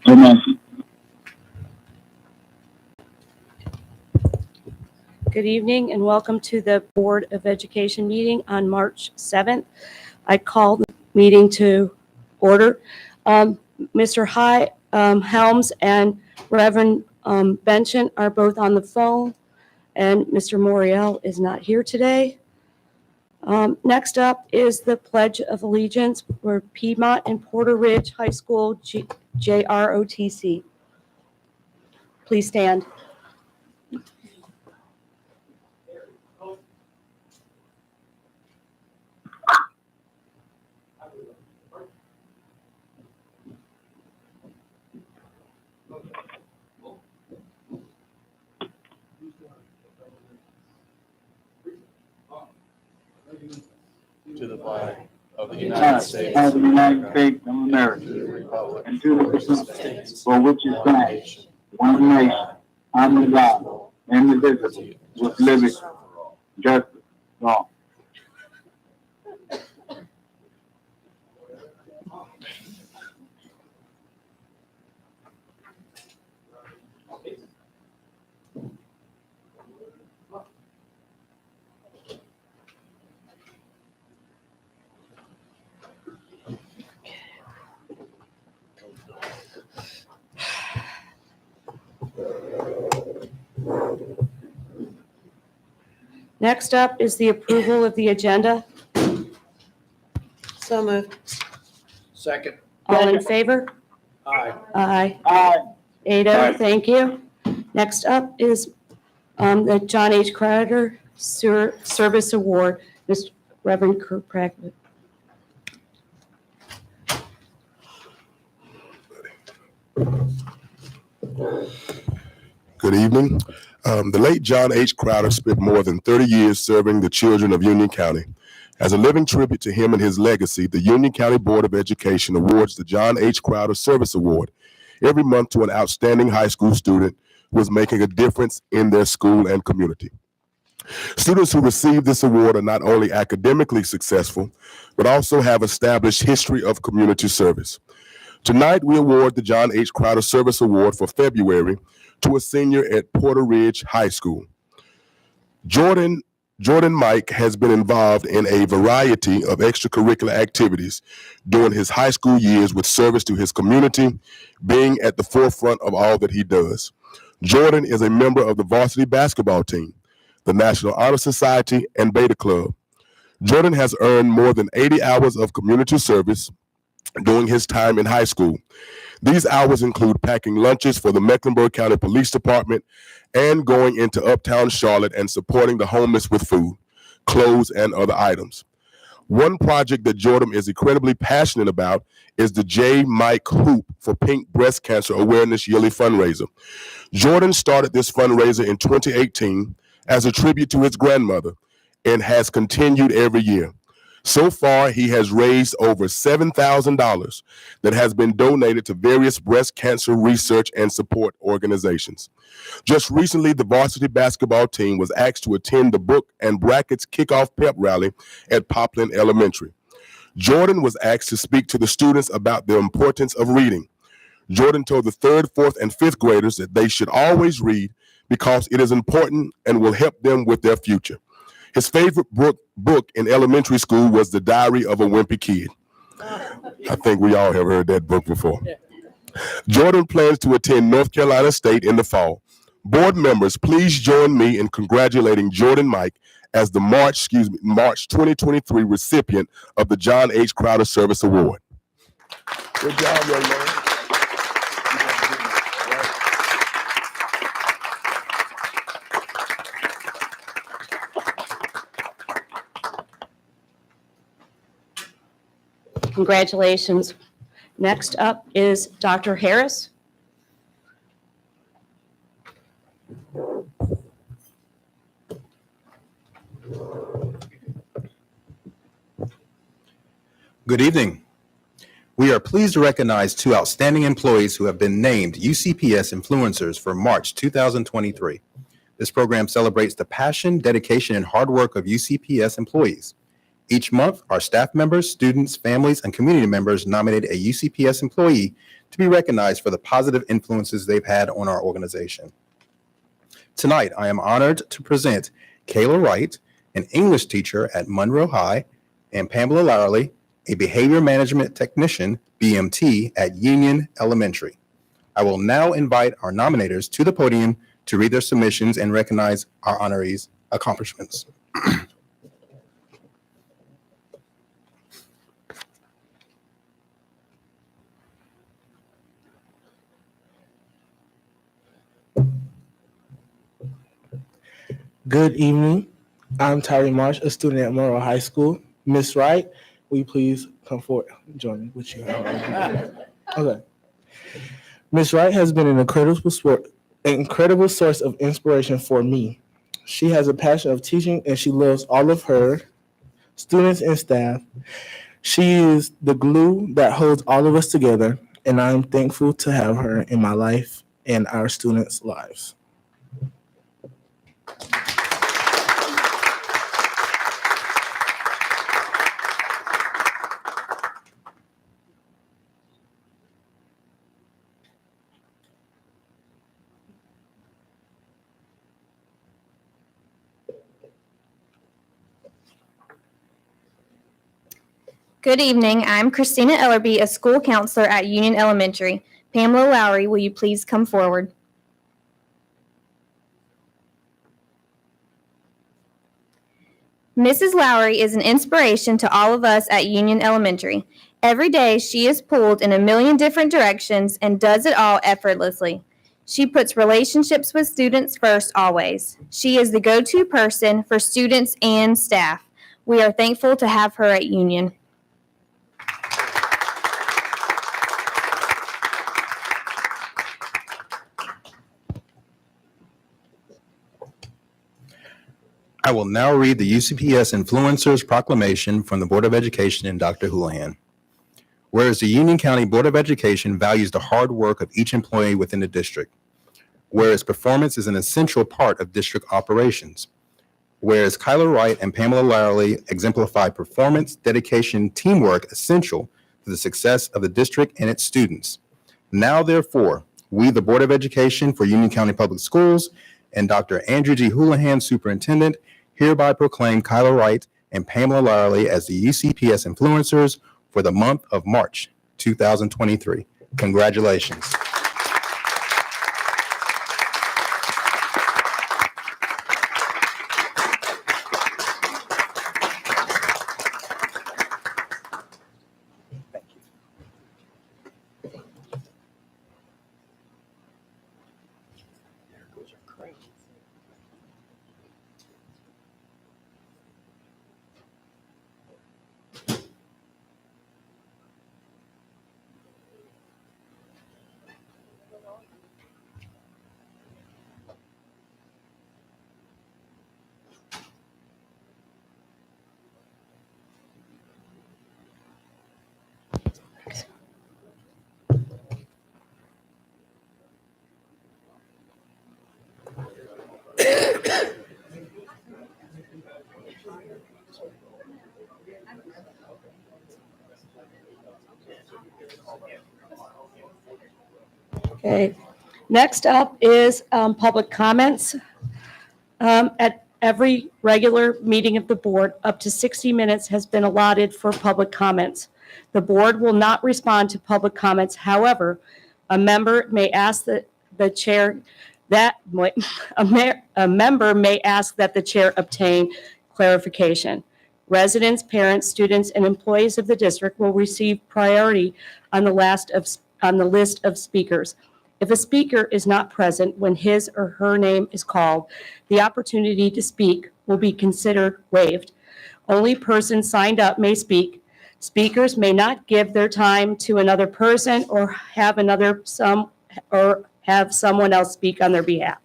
Amen. Good evening and welcome to the Board of Education meeting on March 7th. I call the meeting to order. Mr. Helms and Reverend Benson are both on the phone, and Mr. Moriel is not here today. Next up is the Pledge of Allegiance for Piedmont and Porter Ridge High School JROTC. Please stand. To the flag of the United States of America, and to the republic for which it stands, one nation, under God, indivisible, with liberty, justice, for all. Next up is the approval of the agenda. So moved. Second. All in favor? Aye. Aye. Aye. 8-0, thank you. Next up is the John H. Crowder Service Award, Mr. Reverend Kirkpatrick. Good evening. The late John H. Crowder spent more than 30 years serving the children of Union County. As a living tribute to him and his legacy, the Union County Board of Education awards the John H. Crowder Service Award every month to an outstanding high school student who is making a difference in their school and community. Students who receive this award are not only academically successful, but also have established history of community service. Tonight, we award the John H. Crowder Service Award for February to a senior at Porter Ridge High School. Jordan Mike has been involved in a variety of extracurricular activities during his high school years with service to his community, being at the forefront of all that he does. Jordan is a member of the varsity basketball team, the National Honor Society, and Beta Club. Jordan has earned more than 80 hours of community service during his time in high school. These hours include packing lunches for the Mecklenburg County Police Department and going into Uptown Charlotte and supporting the homeless with food, clothes, and other items. One project that Jordan is incredibly passionate about is the J. Mike Hoop for Pink Breast Cancer Awareness Yearly Fundraiser. Jordan started this fundraiser in 2018 as a tribute to his grandmother and has continued every year. So far, he has raised over $7,000 that has been donated to various breast cancer research and support organizations. Just recently, the varsity basketball team was asked to attend the Book and Brackets kickoff pep rally at Poplar Elementary. Jordan was asked to speak to the students about the importance of reading. Jordan told the 3rd, 4th, and 5th graders that they should always read because it is important and will help them with their future. His favorite book in elementary school was The Diary of a Wimpy Kid. I think we all have heard that book before. Jordan plans to attend North Carolina State in the fall. Board members, please join me in congratulating Jordan Mike as the March 2023 recipient of the John H. Crowder Service Award. Good job, young man. Congratulations. Next up is Dr. Harris. Good evening. We are pleased to recognize 2 outstanding employees who have been named UCPS Influencers for March 2023. This program celebrates the passion, dedication, and hard work of UCPS employees. Each month, our staff members, students, families, and community members nominate a UCPS employee to be recognized for the positive influences they've had on our organization. Tonight, I am honored to present Kayla Wright, an English teacher at Monroe High, and Pamela Lowerly, a behavior management technician, BMT, at Union Elementary. I will now invite our nominators to the podium to read their submissions and recognize our honorees' accomplishments. Good evening. I'm Tyree Marsh, a student at Monroe High School. Miss Wright, will you please come forward and join me with you? Okay. Miss Wright has been an incredible source of inspiration for me. She has a passion of teaching and she loves all of her students and staff. She is the glue that holds all of us together, and I'm thankful to have her in my life and our students' lives. Good evening. I'm Christina Ellerby, a school counselor at Union Elementary. Pamela Lowery, will you please come forward? Mrs. Lowery is an inspiration to all of us at Union Elementary. Every day, she is pulled in a million different directions and does it all effortlessly. She puts relationships with students first always. She is the go-to person for students and staff. We are thankful to have her at Union. I will now read the UCPS Influencers Proclamation from the Board of Education and Dr. Houlihan. Whereas the Union County Board of Education values the hard work of each employee within the district. Whereas performance is an essential part of district operations. Whereas Kyla Wright and Pamela Lowerly exemplify performance, dedication, teamwork essential to the success of the district and its students. Now, therefore, we, the Board of Education for Union County Public Schools, and Dr. Andrew G. Houlihan, Superintendent, hereby proclaim Kyla Wright and Pamela Lowerly as the UCPS influencers for the month of March 2023. Congratulations. Okay. Next up is public comments. At every regular meeting of the board, up to 60 minutes has been allotted for public comments. The board will not respond to public comments. However, a member may ask the chair that a member may ask that the chair obtain clarification. Residents, parents, students, and employees of the district will receive priority on the list of speakers. If a speaker is not present when his or her name is called, the opportunity to speak will be considered waived. Only persons signed up may speak. Speakers may not give their time to another person or have someone else speak on their behalf.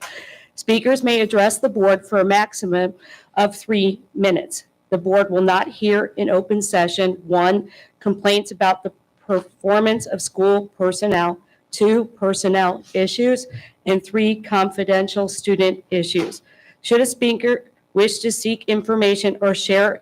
Speakers may address the board for a maximum of 3 minutes. The board will not hear in open session 1, complaints about the performance of school personnel, 2, personnel issues, and 3, confidential student issues. Should a speaker wish to seek information or share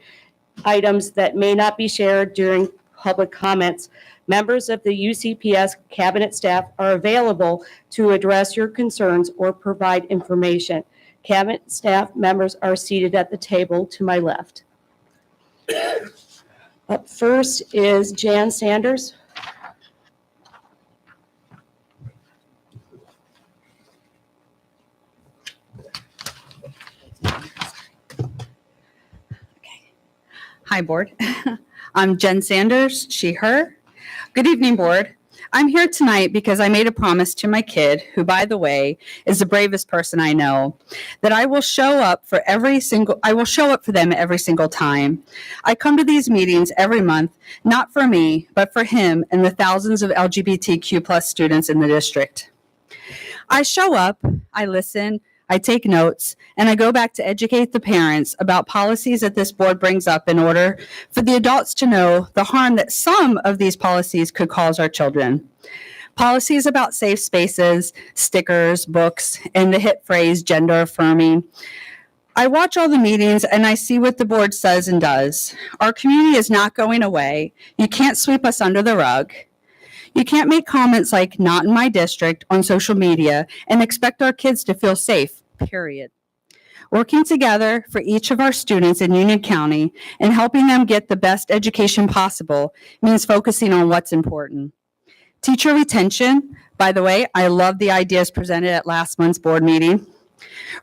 items that may not be shared during public comments. Members of the UCPS cabinet staff are available to address your concerns or provide information. Cabinet staff members are seated at the table to my left. Up first is Jan Sanders. Hi, Board. I'm Jen Sanders, she, her. Good evening, Board. I'm here tonight because I made a promise to my kid, who, by the way, is the bravest person I know, that I will show up for them every single time. I come to these meetings every month, not for me, but for him and the thousands of LGBTQ+ students in the district. I show up, I listen, I take notes, and I go back to educate the parents about policies that this board brings up in order for the adults to know the harm that some of these policies could cause our children. Policies about safe spaces, stickers, books, and the hit phrase gender affirming. I watch all the meetings and I see what the board says and does. Our community is not going away. You can't sweep us under the rug. You can't make comments like "not in my district" on social media and expect our kids to feel safe, period. Working together for each of our students in Union County and helping them get the best education possible means focusing on what's important. Teacher retention, by the way, I love the ideas presented at last month's board meeting.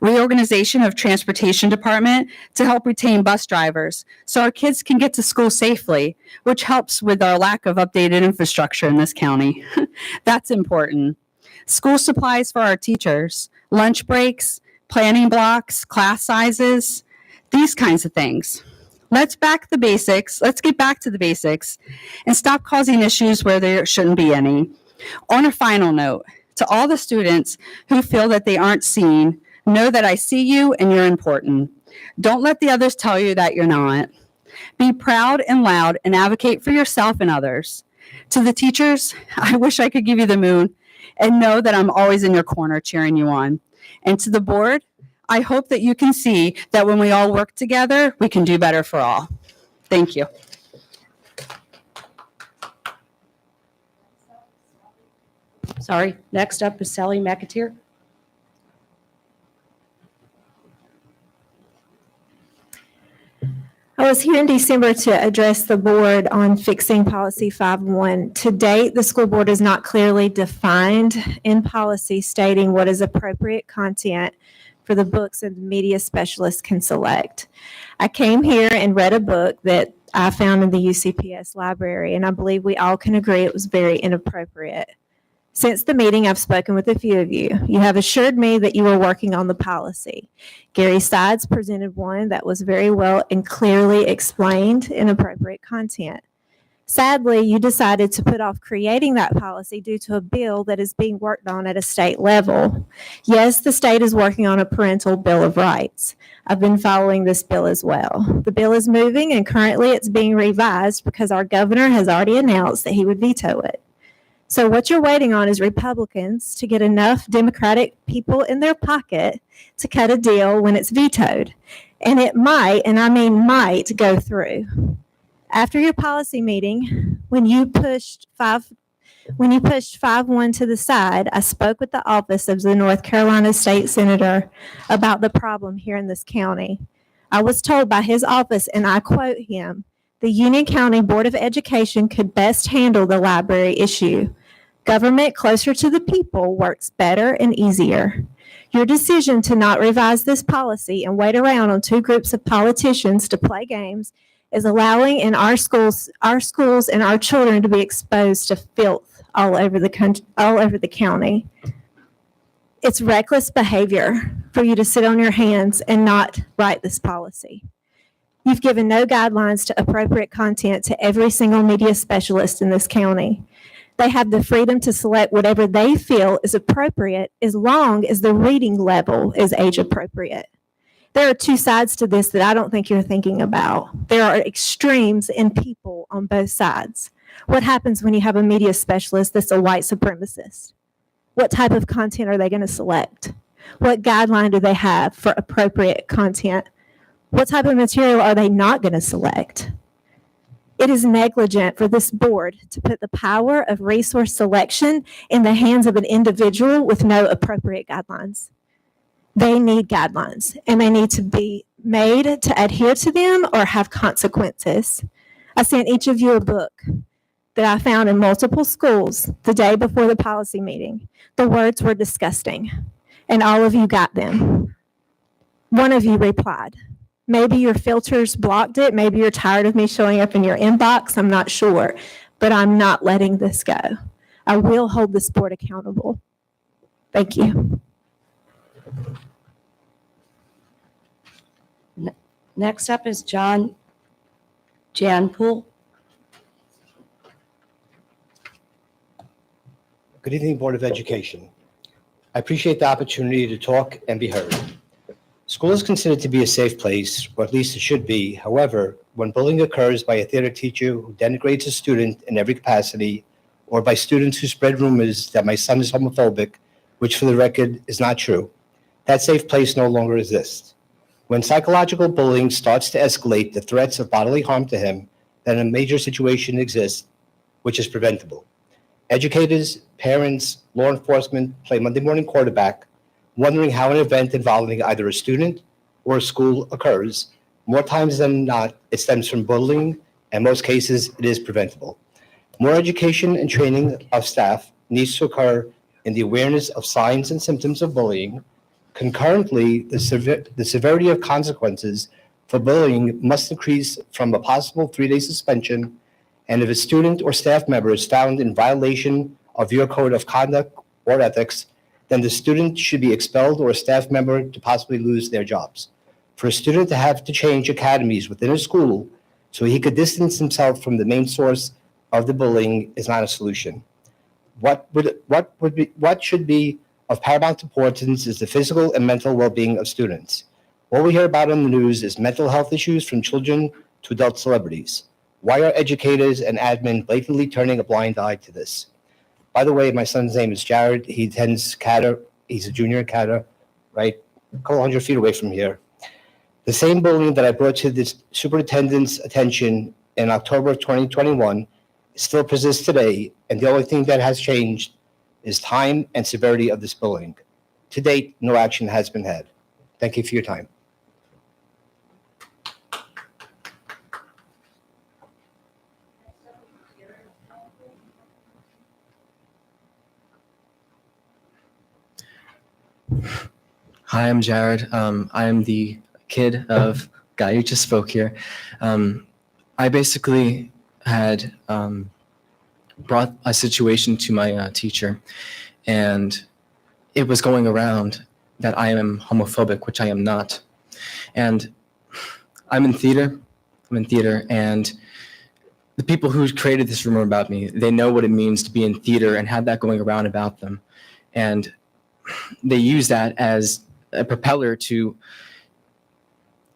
Reorganization of transportation department to help retain bus drivers so our kids can get to school safely, which helps with our lack of updated infrastructure in this county. That's important. School supplies for our teachers, lunch breaks, planning blocks, class sizes, these kinds of things. Let's get back to the basics and stop causing issues where there shouldn't be any. On a final note, to all the students who feel that they aren't seen, know that I see you and you're important. Don't let the others tell you that you're not. Be proud and loud and advocate for yourself and others. To the teachers, I wish I could give you the moon and know that I'm always in your corner cheering you on. And to the board, I hope that you can see that when we all work together, we can do better for all. Thank you. Sorry, next up is Sally McAtee. I was here in December to address the board on fixing policy 5.1. To date, the school board is not clearly defined in policy stating what is appropriate content for the books that the media specialists can select. I came here and read a book that I found in the UCPS library, and I believe we all can agree it was very inappropriate. Since the meeting, I've spoken with a few of you. You have assured me that you were working on the policy. Gary Sides presented one that was very well and clearly explained inappropriate content. Sadly, you decided to put off creating that policy due to a bill that is being worked on at a state level. Yes, the state is working on a parental bill of rights. I've been following this bill as well. The bill is moving and currently it's being revised because our governor has already announced that he would veto it. So what you're waiting on is Republicans to get enough Democratic people in their pocket to cut a deal when it's vetoed. And it might, and I mean might, go through. After your policy meeting, when you pushed 5.1 to the side, I spoke with the office of the North Carolina State Senator about the problem here in this county. I was told by his office, and I quote him, "The Union County Board of Education could best handle the library issue. Government closer to the people works better and easier. Your decision to not revise this policy and wait around on two groups of politicians to play games is allowing in our schools and our children to be exposed to filth all over the county. It's reckless behavior for you to sit on your hands and not write this policy. You've given no guidelines to appropriate content to every single media specialist in this county. They have the freedom to select whatever they feel is appropriate as long as the reading level is age appropriate. There are two sides to this that I don't think you're thinking about. There are extremes in people on both sides. What happens when you have a media specialist that's a white supremacist? What type of content are they going to select? What guideline do they have for appropriate content? What type of material are they not going to select? It is negligent for this board to put the power of resource selection in the hands of an individual with no appropriate guidelines. They need guidelines, and they need to be made to adhere to them or have consequences. I sent each of you a book that I found in multiple schools the day before the policy meeting. The words were disgusting, and all of you got them. One of you replied. Maybe your filters blocked it. Maybe you're tired of me showing up in your inbox. I'm not sure, but I'm not letting this go. I will hold this board accountable. Thank you. Next up is Jan Poole. Good evening, Board of Education. I appreciate the opportunity to talk and be heard. School is considered to be a safe place, or at least it should be. However, when bullying occurs by a theater teacher who denigrates a student in every capacity, or by students who spread rumors that my son is homophobic, which for the record is not true, that safe place no longer exists. When psychological bullying starts to escalate the threats of bodily harm to him, then a major situation exists, which is preventable. Educators, parents, law enforcement play Monday morning quarterback, wondering how an event involving either a student or a school occurs. More times than not, it stems from bullying, and in most cases, it is preventable. More education and training of staff needs to occur in the awareness of signs and symptoms of bullying. Concurrently, the severity of consequences for bullying must increase from a possible 3-day suspension, and if a student or staff member is found in violation of your code of conduct or ethics, then the student should be expelled or a staff member to possibly lose their jobs. For a student to have to change academies within a school so he could distance himself from the main source of the bullying is not a solution. What should be of paramount importance is the physical and mental well-being of students. What we hear about on the news is mental health issues from children to adult celebrities. Why are educators and admin blatantly turning a blind eye to this? By the way, my son's name is Jared. He attends CATA. He's a junior at CATA, right? A couple 100 feet away from here. The same bullying that I brought to the superintendent's attention in October of 2021 still persists today, and the only thing that has changed is time and severity of this bullying. To date, no action has been had. Thank you for your time. Hi, I'm Jared. I am the kid of guy who just spoke here. I basically had brought a situation to my teacher, and it was going around that I am homophobic, which I am not. And I'm in theater, and the people who created this rumor about me, they know what it means to be in theater and have that going around about them. And they use that as a propeller to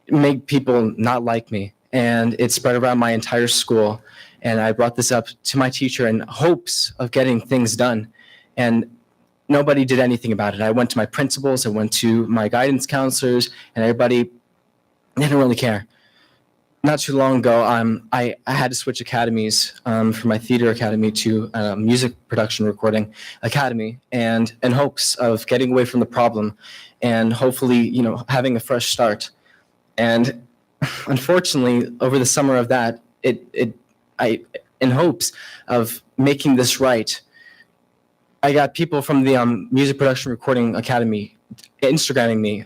make people not like me. And it spread around my entire school. And I brought this up to my teacher in hopes of getting things done. And nobody did anything about it. I went to my principals, I went to my guidance counselors, and everybody didn't really care. Not too long ago, I had to switch academies from my theater academy to a music production recording academy, and in hopes of getting away from the problem and hopefully, having a fresh start. And unfortunately, over the summer of that, in hopes of making this right, I got people from the music production recording academy Instagramming me.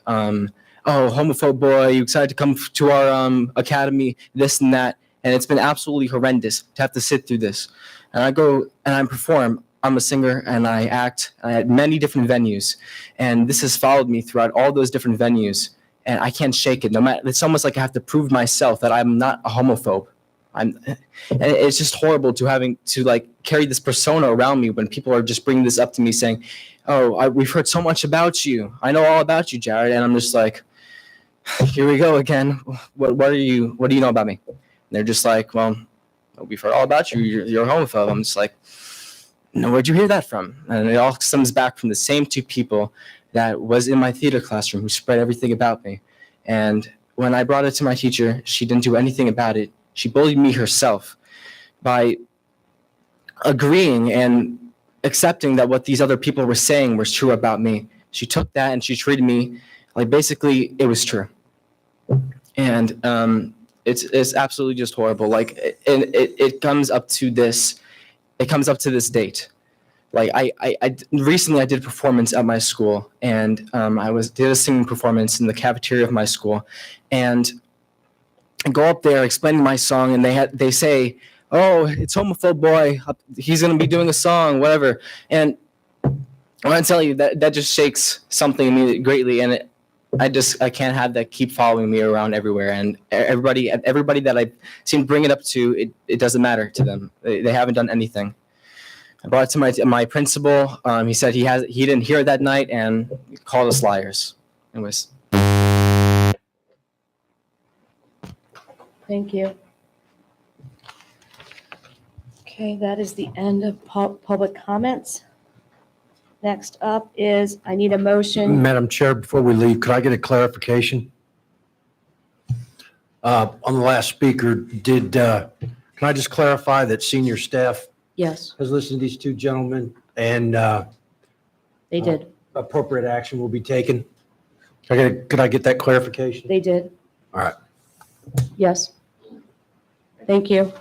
Oh, homophobe boy, you excited to come to our academy, this and that. And it's been absolutely horrendous to have to sit through this. And I go and I perform. I'm a singer and I act at many different venues. And this has followed me throughout all those different venues. And I can't shake it. No matter, it's almost like I have to prove myself that I'm not a homophobe. And it's just horrible to having to carry this persona around me when people are just bringing this up to me saying, oh, we've heard so much about you. I know all about you, Jared. And I'm just like, here we go again. What do you know about me? And they're just like, well, we've heard all about you. You're a homophobe. I'm just like, no, where'd you hear that from? And it all stems back from the same two people that was in my theater classroom who spread everything about me. And when I brought it to my teacher, she didn't do anything about it. She bullied me herself by agreeing and accepting that what these other people were saying was true about me. She took that and she treated me like basically it was true. And it's absolutely just horrible. Like, and it comes up to this. It comes up to this date. Like I recently I did a performance at my school, and did a singing performance in the cafeteria of my school, and I go up there explaining my song, and they say, "Oh, it's homophobe boy. He's gonna be doing a song, whatever." And I want to tell you that just shakes something in me greatly, and I can't have that keep following me around everywhere. And everybody that I seem to bring it up to, it doesn't matter to them. They haven't done anything. I brought it to my principal. He said he didn't hear it that night and called us liars. Anyways. Thank you. Okay, that is the end of public comments. Next up is, I need a motion. Madam Chair, before we leave, could I get a clarification? On the last speaker, can I just clarify that senior staff Yes, has listened to these two gentlemen and they did. appropriate action will be taken? Could I get that clarification? They did. All right. Yes. Thank you.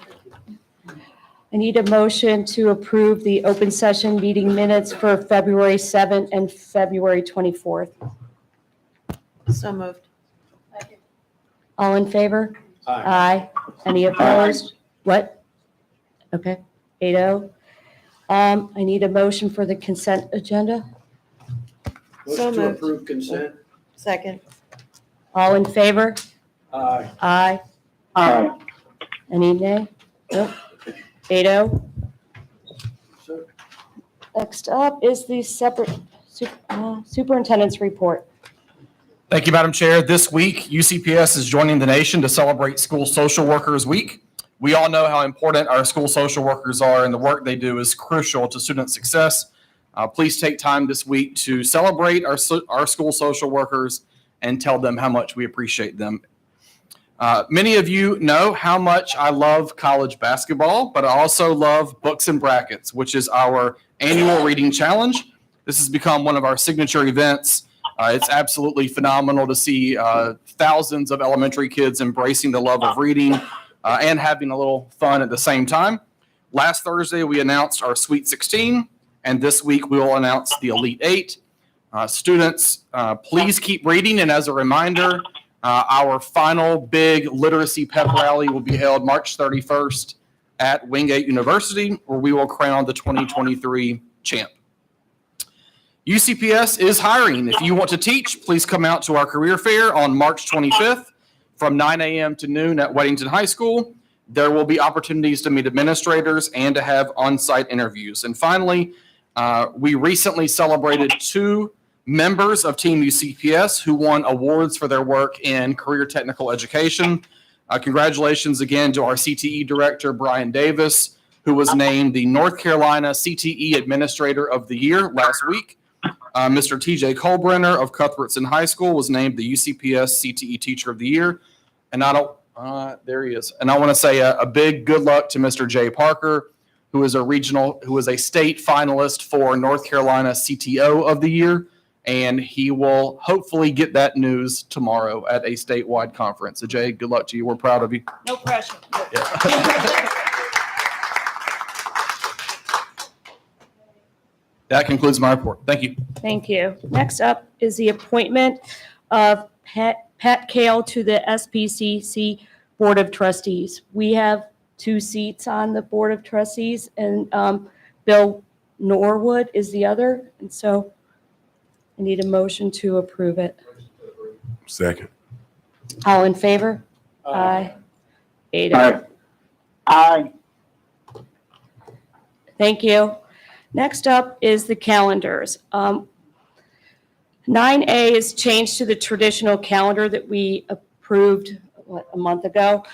I need a motion to approve the open session meeting minutes for February 7th and February 24th. So moved. All in favor? Aye. Any opposed? What? Okay, 8-0. I need a motion for the consent agenda. So Motion to moved. approve consent. Second. All in favor? Aye. Aye. Aye. Any nay? Nope. 8-0. Next up is the superintendent's report. Thank you, Madam Chair. This week, UCPS is joining the nation to celebrate School Social Workers Week. We all know how important our school social workers are, and the work they do is crucial to student success. Please take time this week to celebrate our school social workers and tell them how much we appreciate them. Many of you know how much I love college basketball, but I also love Books and Brackets, which is our annual reading challenge. This has become one of our signature events. It's absolutely phenomenal to see thousands of elementary kids embracing the love of reading and having a little fun at the same time. Last Thursday, we announced our Sweet 16, and this week we will announce the Elite 8. Students, please keep reading, and as a reminder, our final big literacy pep rally will be held March 31st at Wingate University, where we will crown the 2023 champ. UCPS is hiring. If you want to teach, please come out to our career fair on March 25th from 9 a.m. to noon at Weddington High School. There will be opportunities to meet administrators and to have on-site interviews. And finally, we recently celebrated 2 members of Team UCPS who won awards for their work in career technical education. Congratulations again to our CTE director, Brian Davis, who was named the North Carolina CTE Administrator of the Year last week. Mr. TJ Colbrenner of Cuthbertson High School was named the UCPS CTE Teacher of the Year. And there he is. And I want to say a big good luck to Mr. Jay Parker, who is a state finalist for North Carolina CTO of the Year. And he will hopefully get that news tomorrow at a statewide conference. So Jay, good luck to you. We're proud of you. No pressure. That concludes my report. Thank you. Thank you. Next up is the appointment of Pat Kale to the SPCC Board of Trustees. We have 2 seats on the Board of Trustees, and Bill Norwood is the other. And so I need a motion to approve it. Second. All in favor? Aye. 8-0. Aye. Aye. Thank you. Next up is the calendars. 9A is changed to the traditional calendar that we approved a month ago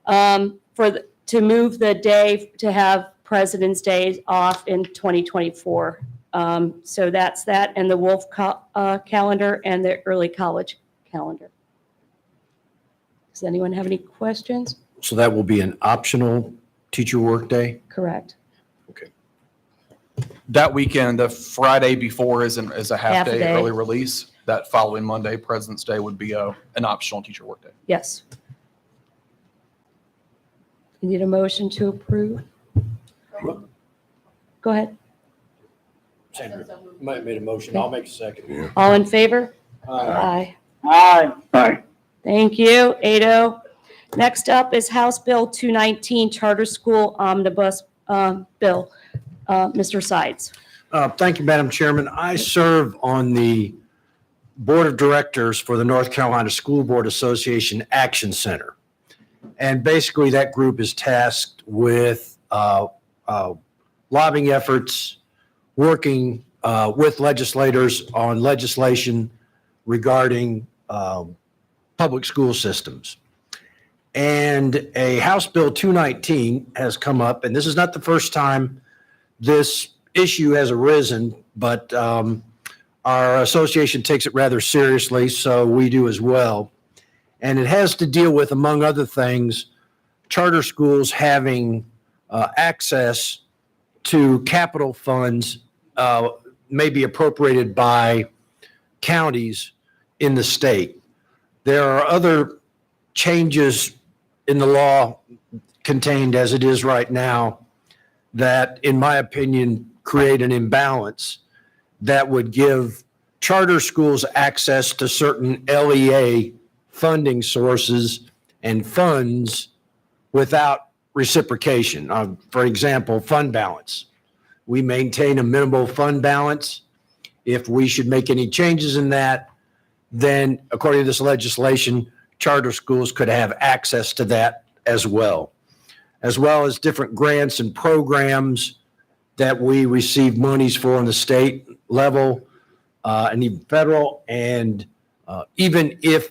to move the day to have President's Day off in 2024. So that's that, and the Wolf calendar and the early college calendar. Does anyone have any questions? So that will be an optional teacher workday? Correct. That weekend, the Friday before is a Half half a day day. early release. That following Monday, President's Day, would be an optional teacher workday. Yes. You need a motion to approve? Go ahead. Sandra made a motion. I'll make a second. All in favor? Aye. Aye. Aye. Thank you, 8-0. Next up is House Bill 219, Charter School Omnibus Bill. Mr. Sides. Thank you, Madam Chairman. I serve on the Board of Directors for the North Carolina School Board Association Action Center. And basically, that group is tasked with lobbying efforts, working with legislators on legislation regarding public school systems. And a House Bill 219 has come up, and this is not the first time this issue has arisen, but our association takes it rather seriously, so we do as well. And it has to deal with, among other things, charter schools having access to capital funds may be appropriated by counties in the state. There are other changes in the law contained as it is right now that, in my opinion, create an imbalance that would give charter schools access to certain LEA funding sources and funds without reciprocation. For example, fund balance. We maintain a minimal fund balance. If we should make any changes in that, then according to this legislation, charter schools could have access to that as well as different grants and programs that we receive monies for on the state level and even federal. And even if,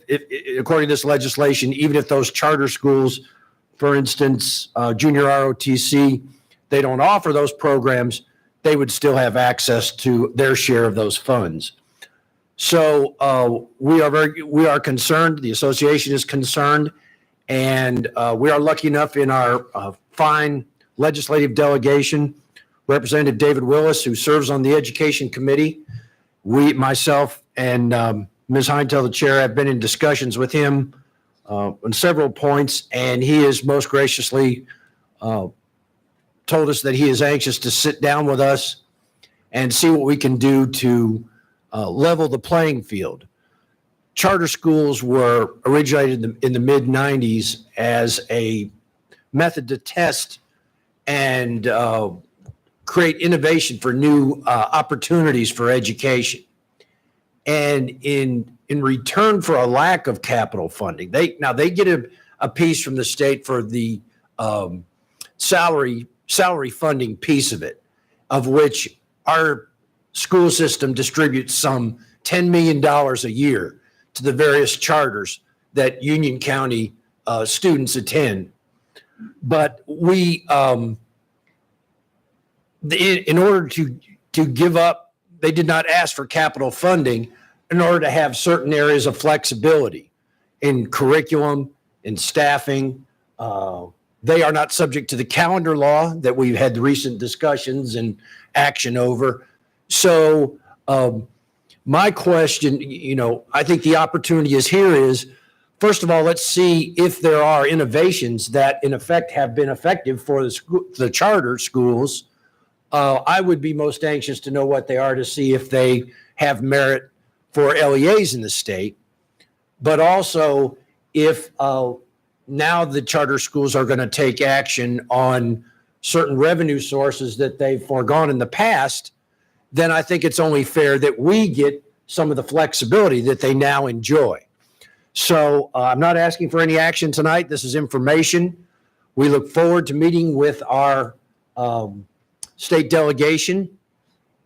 according to this legislation, even if those charter schools, for instance, junior ROTC, they don't offer those programs, they would still have access to their share of those funds. So we are concerned, the association is concerned, and we are lucky enough in our fine legislative delegation, Representative David Willis, who serves on the Education Committee. Myself and Ms. Heintel, the chair, have been in discussions with him on several points, and he has most graciously told us that he is anxious to sit down with us and see what we can do to level the playing field. Charter schools were originated in the mid-90s as a method to test and create innovation for new opportunities for education. And in return for a lack of capital funding, they get a piece from the state for the salary funding piece of it, of which our school system distributes some $10 million a year to the various charters that Union County students attend. But we, in order to give up, they did not ask for capital funding in order to have certain areas of flexibility in curriculum, in staffing. They are not subject to the calendar law that we've had recent discussions and action over. So my question, I think the opportunity is, first of all, let's see if there are innovations that in effect have been effective for the charter schools. I would be most anxious to know what they are to see if they have merit for LEAs in the state, but also if now the charter schools are going to take action on certain revenue sources that they've foregone in the past, then I think it's only fair that we get some of the flexibility that they now enjoy. So I'm not asking for any action tonight. This is information. We look forward to meeting with our state delegation.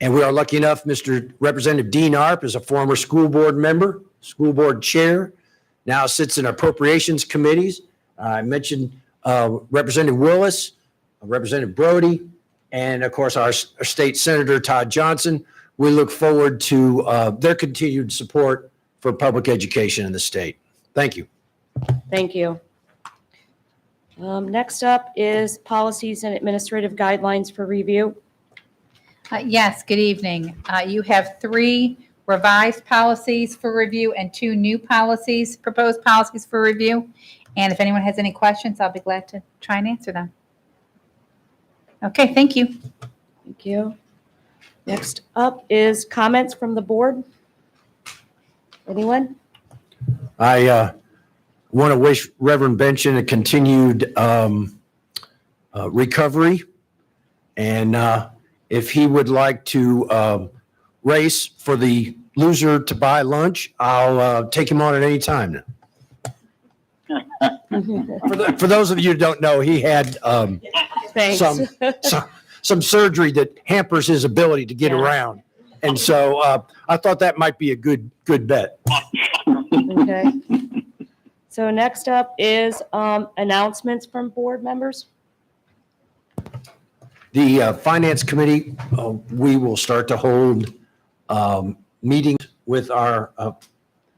And we are lucky enough, Mr. Representative Dean Arp is a former school board member, school board chair, now sits in appropriations committees. I mentioned Representative Willis, Representative Brody, and of course our state senator, Todd Johnson. We look forward to their continued support for public education in the state. Thank you. Thank you. Next up is policies and administrative guidelines for review. Yes, good evening. You have 3 revised policies for review and 2 new policies, proposed policies for review. And if anyone has any questions, I'll be glad to try and answer them. Okay, thank you. Thank you. Next up is comments from the board. Anyone? I want to wish Reverend Benson a continued recovery. And if he would like to race for the loser to buy lunch, I'll take him on at any time. For those of you who don't know, he had Thanks. some surgery that hampers his ability to get Yeah. around. And so I thought that might be a good bet. Okay. So next up is announcements from board members. The Finance Committee, we will start to hold meetings with our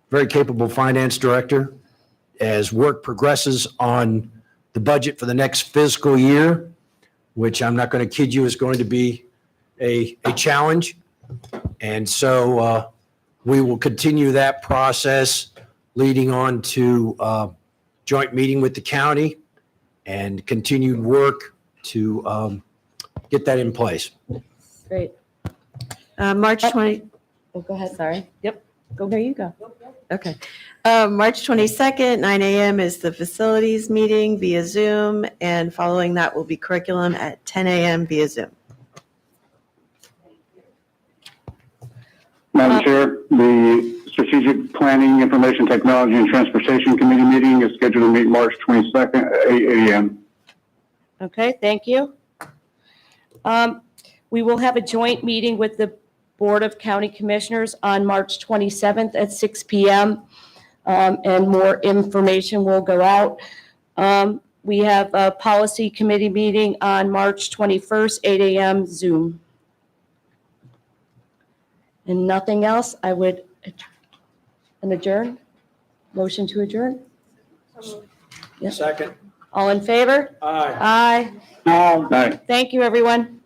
very capable finance director as work progresses on the budget for the next fiscal year, which I'm not going to kid you is going to be a challenge. And so we will continue that process leading on to joint meeting with the county and continued work to get that in place. Great. March 20, Oh, go ahead. sorry. Yep. Go. There you go. Okay. March 22nd, 9 a.m. is the facilities meeting via Zoom, and following that will be curriculum at 10 a.m. via Zoom. Madam Chair, the Strategic Planning, Information Technology, and Transportation Committee meeting is scheduled to meet March 22nd at 8 a.m. Okay, thank you. We will have a joint meeting with the Board of County Commissioners on March 27th at 6 p.m. And more information will go out. We have a policy committee meeting on March 21st, 8 a.m. Zoom. And nothing else, I would adjourn. Motion to adjourn. Yep. Second. All in favor? Aye. Aye. Aye. Thank you, everyone.